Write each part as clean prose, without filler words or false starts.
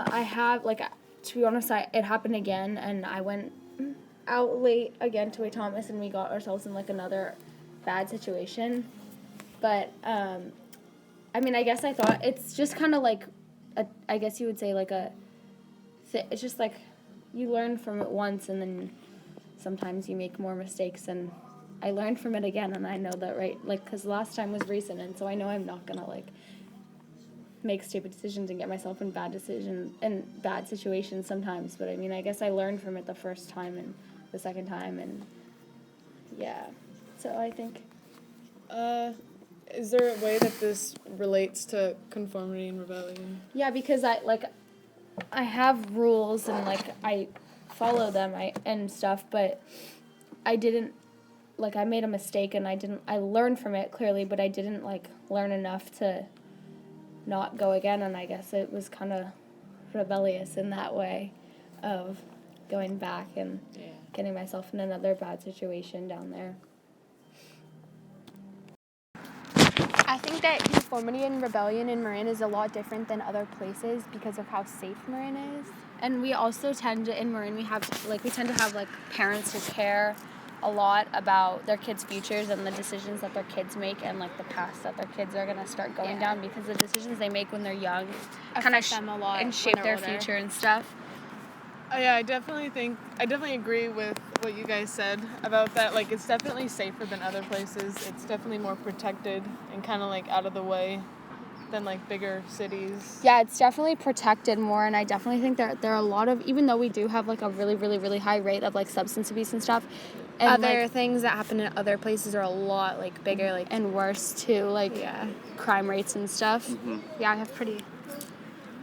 I have, like, to be honest, it happened again, and I went out late again to a Thomas, and we got ourselves in, like, another bad situation. But, I mean, I guess I thought it's just kind of like, I guess you would say, like, it's just, like, you learn from it once, and then sometimes you make more mistakes, and I learned from it again, and I know that, right, like, because last time was recent, and so I know I'm not going to, like, make stupid decisions and get myself in bad situations sometimes, but I mean, I guess I learned from it the first time and the second time, and yeah, so I think. Is there a way that this relates to conformity and rebellion? Yeah, because I have rules and, like, I follow them and stuff, but I didn't, like, I made a mistake and I learned from it clearly, but I didn't, like, learn enough to not go again, and I guess it was kind of rebellious in that way of going back and getting myself in another bad situation down there. I think that conformity and rebellion in Marin is a lot different than other places because of how safe Marin is. And we also tend to, in Marin, we tend to have, like, parents who care a lot about their kids' futures and the decisions that their kids make and, like, the paths that their kids are going to start going down, because the decisions they make when they're young kind of them a lot and shape their older. future and stuff. Yeah, I definitely agree with what you guys said about that. Like, it's definitely safer than other places. It's definitely more protected and kind of, like, out of the way than, like, bigger cities. Yeah, it's definitely protected more, and I definitely think there are a lot of, even though we do have, like, a really, really, really high rate of, like, substance abuse and stuff, and other things that happen in other places are a lot, like, bigger, like, and worse too, like crime rates and stuff. Mm-hmm. Yeah, I have pretty.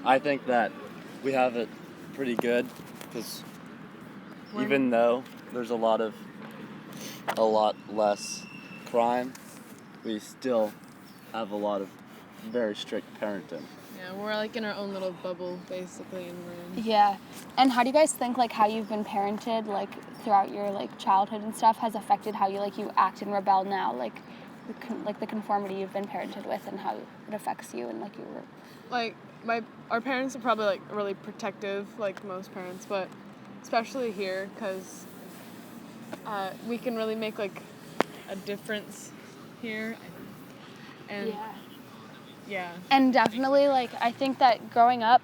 I think that we have it pretty good, because even though there's a lot less crime, we still have a lot of very strict parenting. Yeah, we're, like, in our own little bubble, basically, in Marin. Yeah. And how do you guys think, like, how you've been parented, like, throughout your, like, childhood and stuff has affected how you, like, you act and rebel now, like the conformity you've been parented with and how it affects you and, like, your... Like, our parents are probably, like, really protective, like most parents, but especially here, because we can really make, like, a difference here. And yeah. And definitely, like, I think that growing up,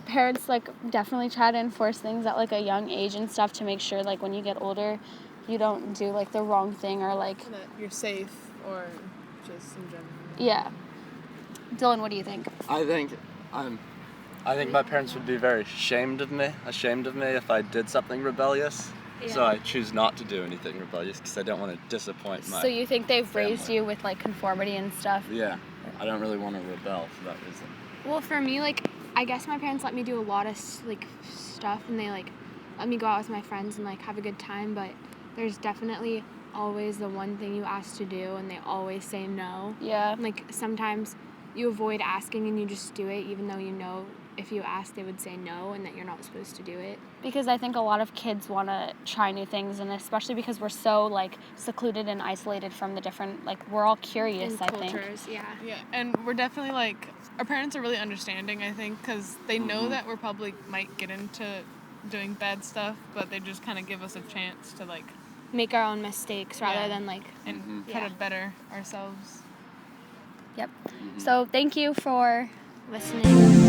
parents, like, definitely try to enforce things at, like, a young age and stuff to make sure, like, when you get older, you don't do, like, the wrong thing or, like... that you're safe, or just in general. Yeah. Dylan, what do you think? I think my parents would be very ashamed of me if I did something rebellious. Yeah. So I choose not to do anything rebellious because I don't want to disappoint my So you think they've family. raised you with, like, conformity and stuff? Yeah. I don't really want to rebel for that reason. Well, for me, like, I guess my parents let me do a lot of, like, stuff, and they, like, let me go out with my friends and, like, have a good time, but there's definitely always the one thing you ask to do, and they always say no. Yeah. Like, sometimes you avoid asking and you just do it, even though you know if you ask, they would say no and that you're not supposed to do it. Because I think a lot of kids want to try new things, and especially because we're so, like, secluded and isolated from the different, like, we're all curious, I think. Cultures, yeah. Yeah, and we're definitely, like, our parents are really understanding, I think, because they know that we're probably might get into doing bad stuff, but they just kind of give us a chance to, like... make our own mistakes rather than, like... and try to better ourselves. Yep. So thank you for listening.